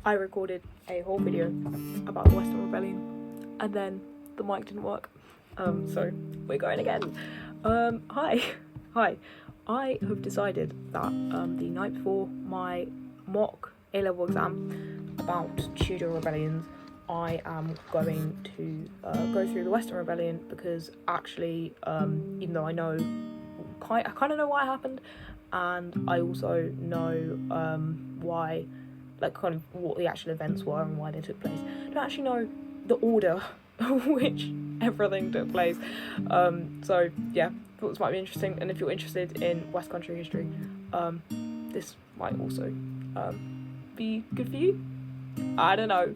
I recorded a whole video about the Western Rebellion and then the mic didn't work. So we're going again. Hi. I have decided that the night before my mock A-level exam about Tudor rebellions, I am going to go through the Western Rebellion because actually, even though I kind of know why it happened, and I also know why, like, kind of what the actual events were and why they took place. I don't actually know the order which everything took place. So yeah, thought this might be interesting, and if you're interested in West Country history, this might also be good for you. I don't know.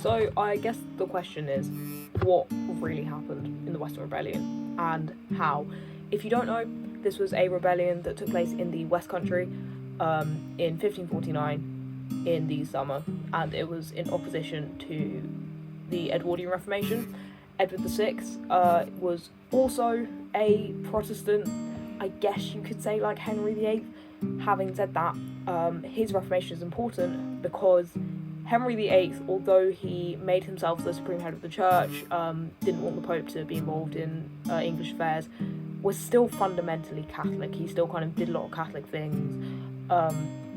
So I guess the question is, what really happened in the Western Rebellion and how? If you don't know, this was a rebellion that took place in the West Country in 1549 in the summer, and it was in opposition to the Edwardian Reformation. Edward VI was also a Protestant, I guess you could say, like Henry VIII. Having said that, his Reformation is important because Henry VIII, although he made himself the supreme head of the church, didn't want the Pope to be involved in English affairs, was still fundamentally Catholic. He still kind of did a lot of Catholic things.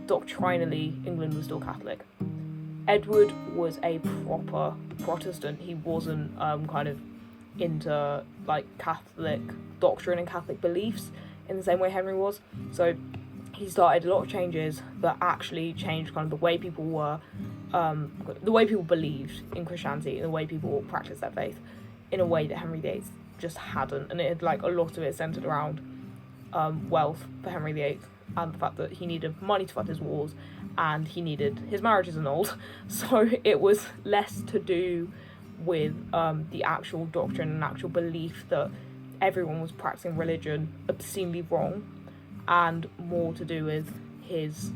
Doctrinally, England was still Catholic. Edward was a proper Protestant. He wasn't kind of into like Catholic doctrine and Catholic beliefs in the same way Henry was. So he started a lot of changes that actually changed kind of the way people were, the way people believed in Christianity and the way people practiced their faith in a way that Henry VIII just hadn't. And it had, like, a lot of it centered around wealth for Henry VIII and the fact that he needed money to fight his wars and his marriages annulled. So it was less to do with the actual doctrine and actual belief that everyone was practicing religion obscenely wrong, and more to do with his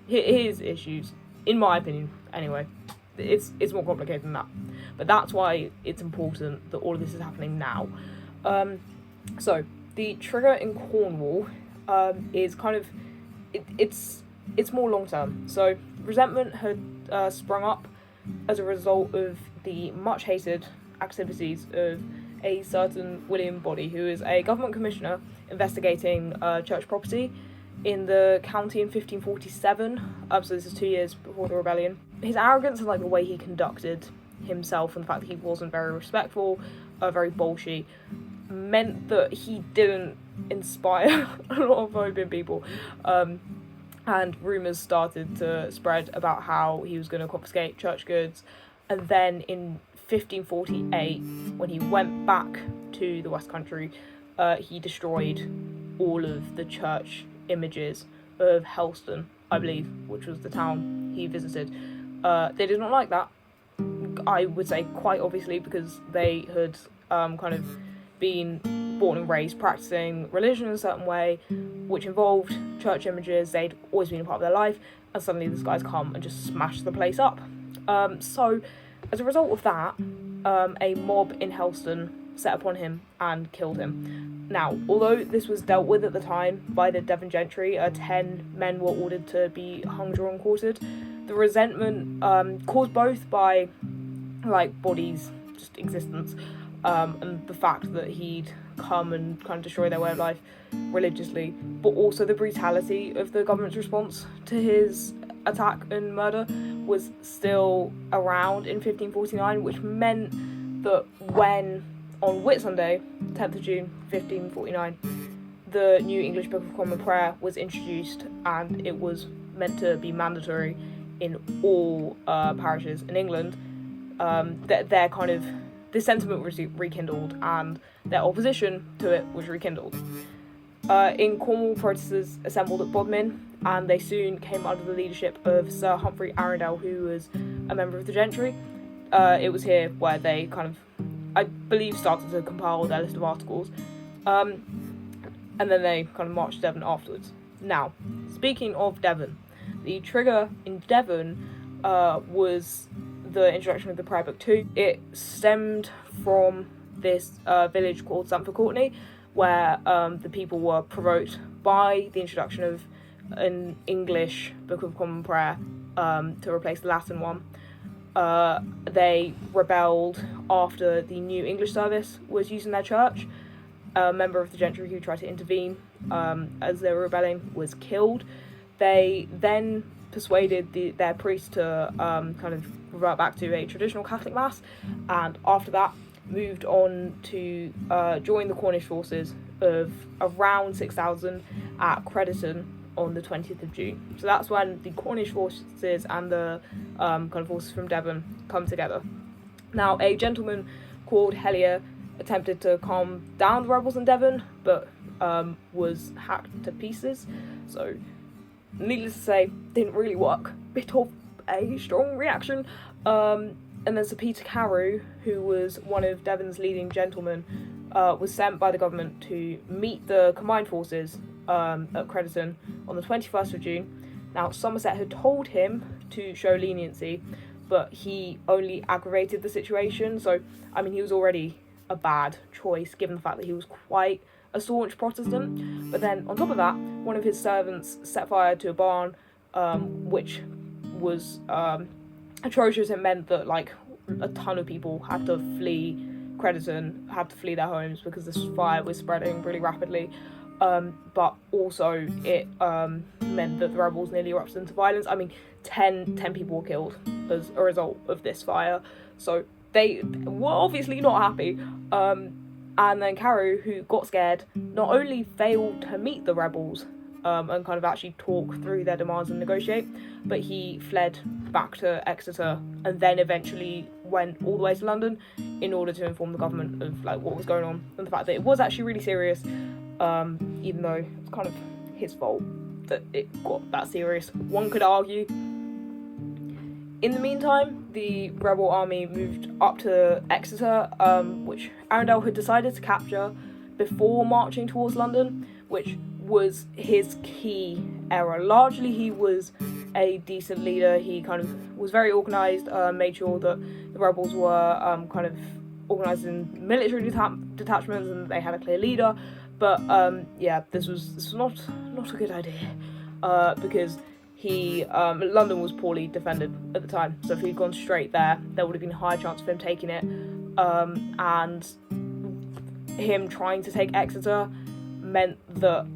issues, in my opinion. Anyway, it's more complicated than that, but that's why it's important that all of this is happening now. So the trigger in Cornwall is kind of it's more long term. So resentment had sprung up as a result of the much hated activities of a certain William Body, who is a government commissioner investigating church property in the county in 1547. So this is 2 years before the rebellion. His arrogance and, like, the way he conducted himself and the fact that he wasn't very respectful, very bolshy, meant that he didn't inspire a lot of hope in people. And rumours started to spread about how he was going to confiscate church goods. And then in 1548, when he went back to the West Country, he destroyed all of the church images of Helston, I believe, which was the town he visited. They did not like that, I would say, quite obviously, because they had kind of been born and raised practicing religion in a certain way, which involved church images. They'd always been a part of their life, and suddenly these guys come and just smash the place up. So as a result of that, a mob in Helston set upon him and killed him. Now, although this was dealt with at the time by the Devon gentry, 10 men were ordered to be hung, drawn, quartered. The resentment caused both by, like, Body's just existence, and the fact that he'd come and kind of destroy their way of life religiously, but also the brutality of the government's response to his attack and murder was still around in 1549, which meant that when, on Whitsunday, 10th of June 1549, the new English Book of Common Prayer was introduced, and it was meant to be mandatory in all parishes in England, their kind of, the sentiment was rekindled and their opposition to it was rekindled. In Cornwall, protesters assembled at Bodmin, and they soon came under the leadership of Sir Humphrey Arundel, who was a member of the gentry. It was here where they kind of, I believe, started to compile their list of articles, and then they kind of marched to Devon afterwards. Now, speaking of Devon, the trigger in Devon was the introduction of the Prayer Book 2. It stemmed from this village called Stamford Courtenay, where the people were provoked by the introduction of an English Book of Common Prayer to replace the Latin one. They rebelled after the New English Service was used in their church. A member of the gentry who tried to intervene as they were rebelling was killed. They then persuaded their priest to kind of revert back to a traditional Catholic mass, and after that moved on to join the Cornish forces of around 6,000 at Crediton on the 20th of June. So that's when the Cornish forces and the kind of forces from Devon come together. Now, a gentleman called Hellier attempted to calm down the rebels in Devon, but was hacked to pieces. So, needless to say, didn't really work. Bit of a strong reaction. And then Sir Peter Carew, who was one of Devon's leading gentlemen, was sent by the government to meet the combined forces at Crediton on the 21st of June. Now, Somerset had told him to show leniency, but he only aggravated the situation. So, I mean, he was already a bad choice given the fact that he was quite a staunch Protestant. But then, on top of that, one of his servants set fire to a barn, which was atrocious. It meant that, like, a ton of people had to flee Crediton, had to flee their homes because this fire was spreading really rapidly. But also it meant that the rebels nearly erupted into violence. I mean, 10 people were killed as a result of this fire. So they were obviously not happy. And then Carew, who got scared, not only failed to meet the rebels and kind of actually talk through their demands and negotiate, but he fled back to Exeter and then eventually went all the way to London in order to inform the government of like what was going on and the fact that it was actually really serious, even though it's kind of his fault that it got that serious, one could argue. In the meantime, the rebel army moved up to Exeter, which Arundel had decided to capture before marching towards London, which was his key error. Largely, he was a decent leader. He kind of was very organised, made sure that the rebels were kind of organised in military detachments and they had a clear leader. But this was not a good idea because London was poorly defended at the time. So if he'd gone straight there would have been a higher chance of him taking it. And him trying to take Exeter meant that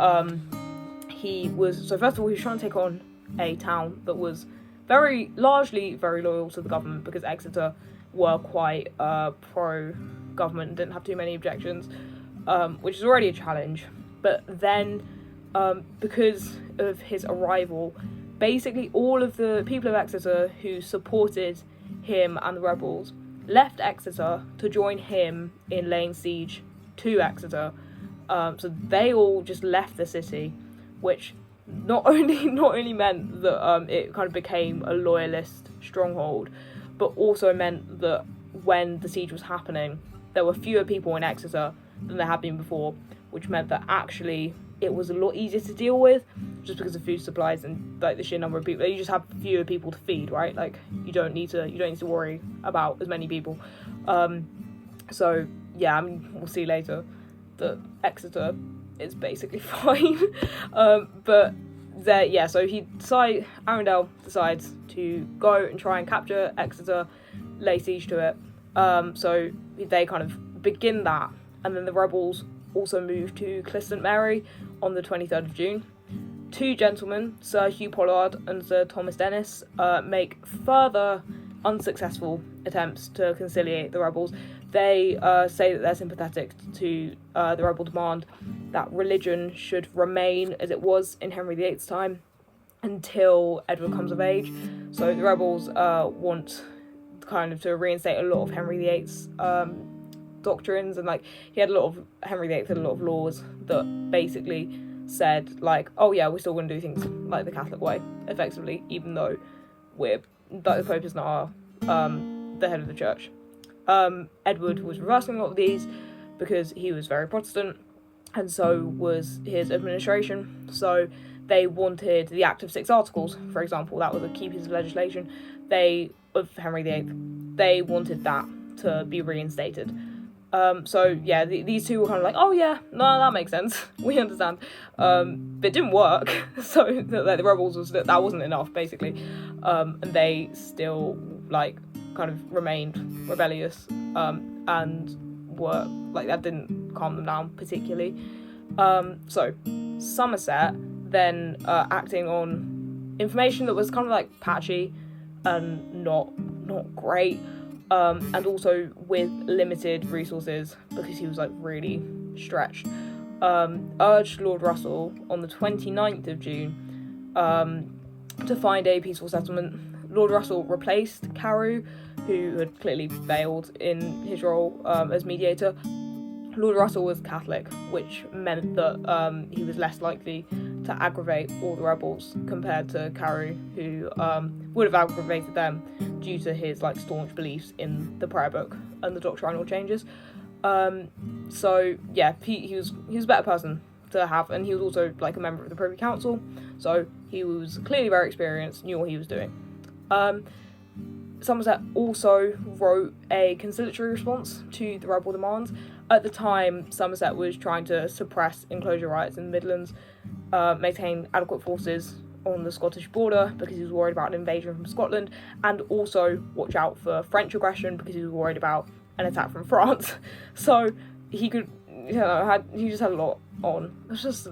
first of all, he was trying to take on a town that was largely very loyal to the government, because Exeter were quite pro-government and didn't have too many objections, which is already a challenge. But then, because of his arrival, basically all of the people of Exeter who supported him and the rebels left Exeter to join him in laying siege to Exeter. So they all just left the city, which not only meant that it kind of became a loyalist stronghold, but also meant that when the siege was happening, there were fewer people in Exeter than there had been before, which meant that actually it was a lot easier to deal with, just because of food supplies and like the sheer number of people. You just have fewer people to feed, right? Like you don't need to worry about as many people. So yeah, I mean, we'll see later that Exeter is basically fine. So Arundel decides to go and try and capture Exeter, lay siege to it. So they kind of begin that, and then the rebels also move to Cliston Mary on the 23rd of June. Two gentlemen, Sir Hugh Pollard and Sir Thomas Dennis, make further unsuccessful attempts to conciliate the rebels. They say that they're sympathetic to the rebel demand that religion should remain as it was in Henry VIII's time until Edward comes of age. So the rebels want kind of to reinstate a lot of Henry VIII's doctrines, and like Henry VIII had a lot of laws that basically said like, oh yeah, we're still going to do things like the Catholic way, effectively, even though the Pope is not the head of the church. Edward was reversing a lot of these because he was very Protestant, and so was his administration. So they wanted the Act of Six Articles, for example. That was a key piece of legislation of Henry VIII. They wanted that to be reinstated. So yeah, these two were kind of like, oh yeah, no, that makes sense, we understand. But it didn't work. So the rebels that wasn't enough, basically, and they still like kind of remained rebellious, and were like, that didn't calm them down particularly. So Somerset then, acting on information that was kind of like patchy and not great, and also with limited resources because he was like really stretched, urged Lord Russell on the 29th of June to find a peaceful settlement. Lord Russell replaced Carew, who had clearly failed in his role as mediator. Lord Russell was Catholic, which meant that he was less likely to aggravate all the rebels compared to Carew, who would have aggravated them due to his like staunch beliefs in the prayer book and the doctrinal changes. So yeah, he was a better person to have, and he was also like a member of the Privy Council, so he was clearly very experienced, knew what he was doing. Somerset also wrote a conciliatory response to the rebel demands. At the time, Somerset was trying to suppress enclosure riots in the Midlands, maintain adequate forces on the Scottish border because he was worried about an invasion from Scotland, and also watch out for French aggression because he was worried about an attack from France. So he could, he just had a lot on. It's just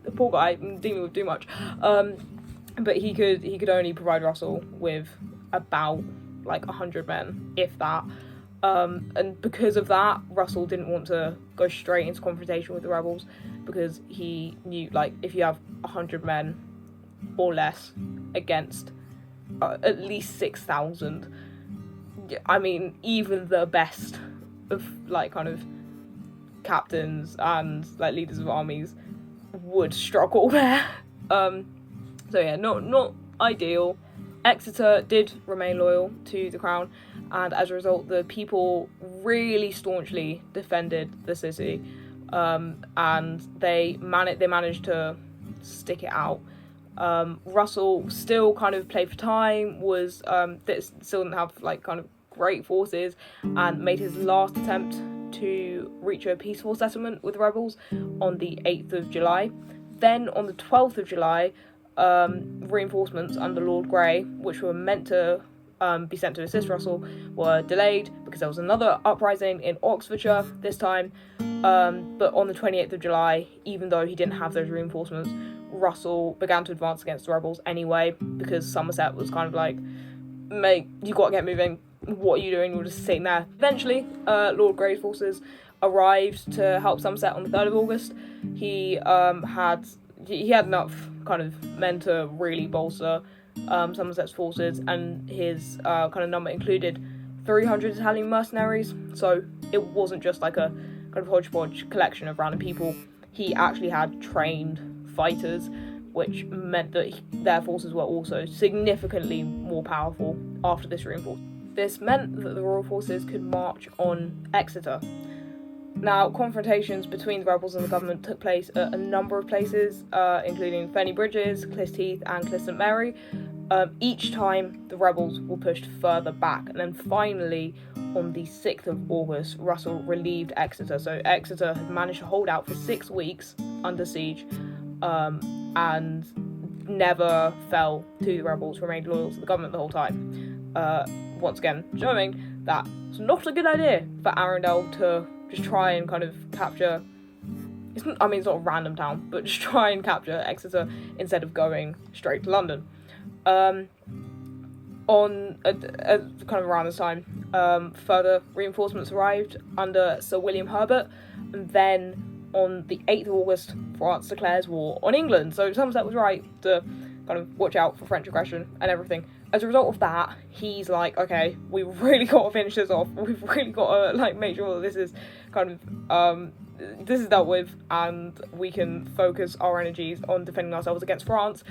the poor guy dealing with too much. But he could only provide Russell with about like 100 men, if that. And because of that, Russell didn't want to go straight into confrontation with the rebels, because he knew, like, if you have 100 men or less against at least 6,000, I mean, even the best of like kind of captains and like leaders of armies would struggle there. So yeah, not ideal. Exeter did remain loyal to the crown, and as a result, the people really staunchly defended the city, and they managed to stick it out. Russell still kind of played for time, was still didn't have like kind of great forces, and made his last attempt to reach a peaceful settlement with the rebels on the 8th of July. Then on the 12th of July, reinforcements under Lord Grey, which were meant to be sent to assist Russell, were delayed because there was another uprising in Oxfordshire this time. But on the 28th of July, even though he didn't have those reinforcements, Russell began to advance against the rebels anyway, because Somerset was kind of like, mate, you got to get moving. What are you doing? You're just sitting there. Eventually, Lord Grey's forces arrived to help Somerset on the 3rd of August. He had enough kind of men to really bolster Somerset's forces, and his kind of number included 300 Italian mercenaries, so it wasn't just like a kind of hodgepodge collection of random people. He actually had trained fighters, which meant that their forces were also significantly more powerful after this reinforcement. This meant that the royal forces could march on Exeter. Now, confrontations between the rebels and the government took place at a number of places, including Ferny Bridges, Clyst Heath and Clyst St Mary. Each time, the rebels were pushed further back, and then finally, on the 6th of August, Russell relieved Exeter. So Exeter had managed to hold out for 6 weeks under siege, and never fell to the rebels, remained loyal to the government the whole time. Once again, showing that it's not a good idea for Arundel to just try and kind of capture, it's not a random town, but just try and capture Exeter instead of going straight to London. On kind of around this time, further reinforcements arrived under Sir William Herbert, and then on the 8th of August, France declares war on England. So Somerset was right to kind of watch out for French aggression and everything. As a result of that, he's like, okay, we've really got to finish this off. We've really got to like make sure that this is kind of this is dealt with, and we can focus our energies on defending ourselves against France.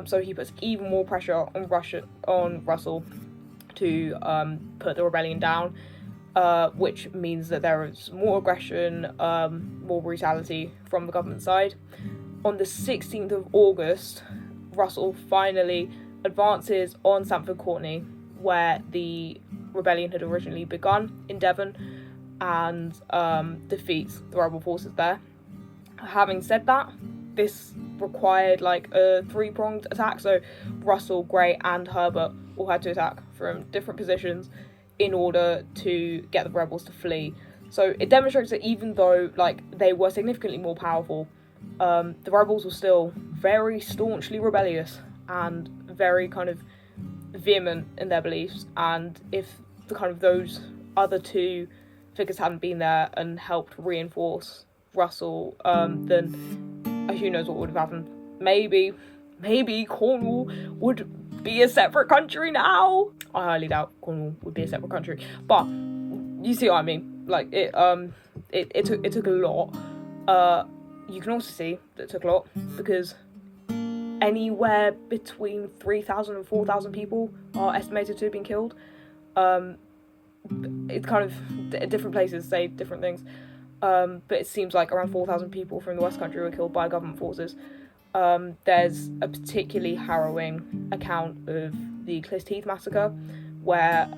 So he puts even more pressure on Russell to put the rebellion down, which means that there is more aggression, more brutality from the government side. On the 16th of August, Russell finally advances on Stamford Courtney, where the rebellion had originally begun in Devon, and defeats the rebel forces there. Having said that, this required like a 3-pronged attack, so Russell, Grey and Herbert all had to attack from different positions in order to get the rebels to flee. So it demonstrates that even though like they were significantly more powerful, the rebels were still very staunchly rebellious and very kind of vehement in their beliefs, and if the kind of those other two figures hadn't been there and helped reinforce Russell, then who knows what would have happened. Maybe Cornwall would be a separate country now. I highly doubt Cornwall would be a separate country, but you see what I mean. Like it took a lot. You can also see that it took a lot because anywhere between 3,000 and 4,000 people are estimated to have been killed. It's kind of different places say different things, but it seems like around 4,000 people from the West Country were killed by government forces. There's a particularly harrowing account of the Clyst Heath massacre, where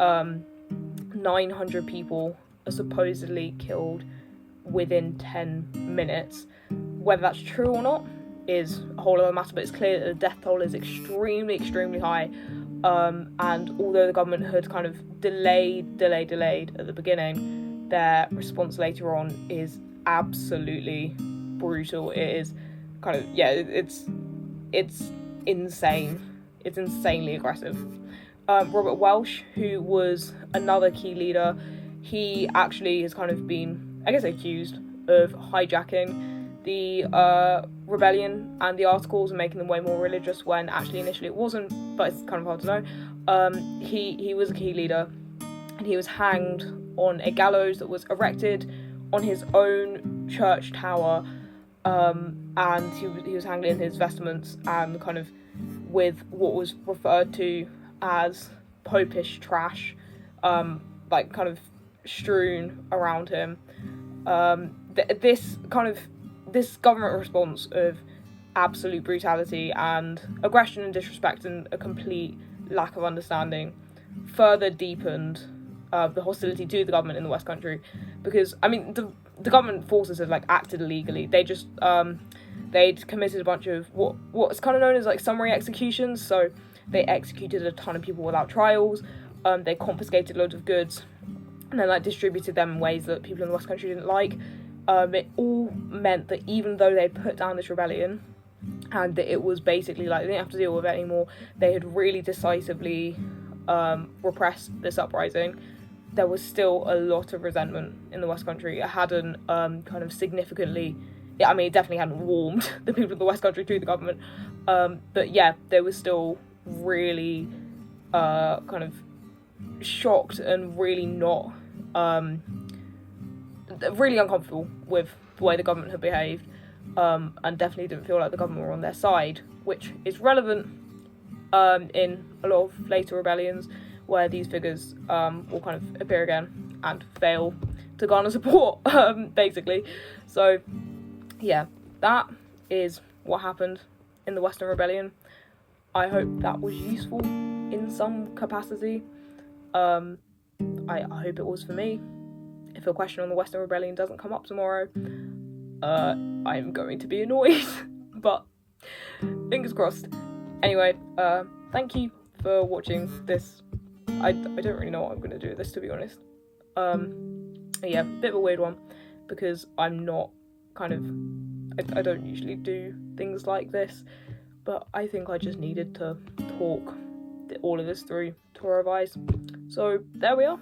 900 people are supposedly killed within 10 minutes. Whether that's true or not is a whole other matter, but it's clear that the death toll is extremely high. And although the government had kind of delayed at the beginning, their response later on is absolutely brutal. It is kind of, it's insane. It's insanely aggressive. Robert Welsh, who was another key leader, he actually has kind of been, I guess, accused of hijacking the rebellion and the articles and making them way more religious when actually initially it wasn't, but it's kind of hard to know. He was a key leader, and he was hanged on a gallows that was erected on his own church tower, and he was hanged in his vestments and kind of with what was referred to as popish trash, like kind of strewn around him. This government response of absolute brutality and aggression and disrespect and a complete lack of understanding further deepened the hostility to the government in the West Country, because I mean the government forces had like acted illegally. They just they'd committed a bunch of what's kind of known as like summary executions. So they executed a ton of people without trials. They confiscated loads of goods and then like distributed them in ways that people in the West Country didn't like. It all meant that even though they put down this rebellion and that it was basically like they didn't have to deal with it anymore, they had really decisively repressed this uprising, there was still a lot of resentment in the West Country. It hadn't kind of significantly, I mean, it definitely hadn't warmed the people of the West Country to the government, but yeah, they were still really kind of shocked and really not really uncomfortable with the way the government had behaved, and definitely didn't feel like the government were on their side, which is relevant in a lot of later rebellions where these figures will kind of appear again and fail to garner support, basically. So yeah, that is what happened in the Western Rebellion. I hope that was useful in some capacity. I hope it was for me. If a question on the Western Rebellion doesn't come up tomorrow, I'm going to be annoyed, but fingers crossed. Anyway, thank you for watching this. I don't really know what I'm going to do with this, to be honest. Yeah, bit of a weird one, because I'm not kind of, I don't usually do things like this, but I think I just needed to talk all of this through to revise. So there we are.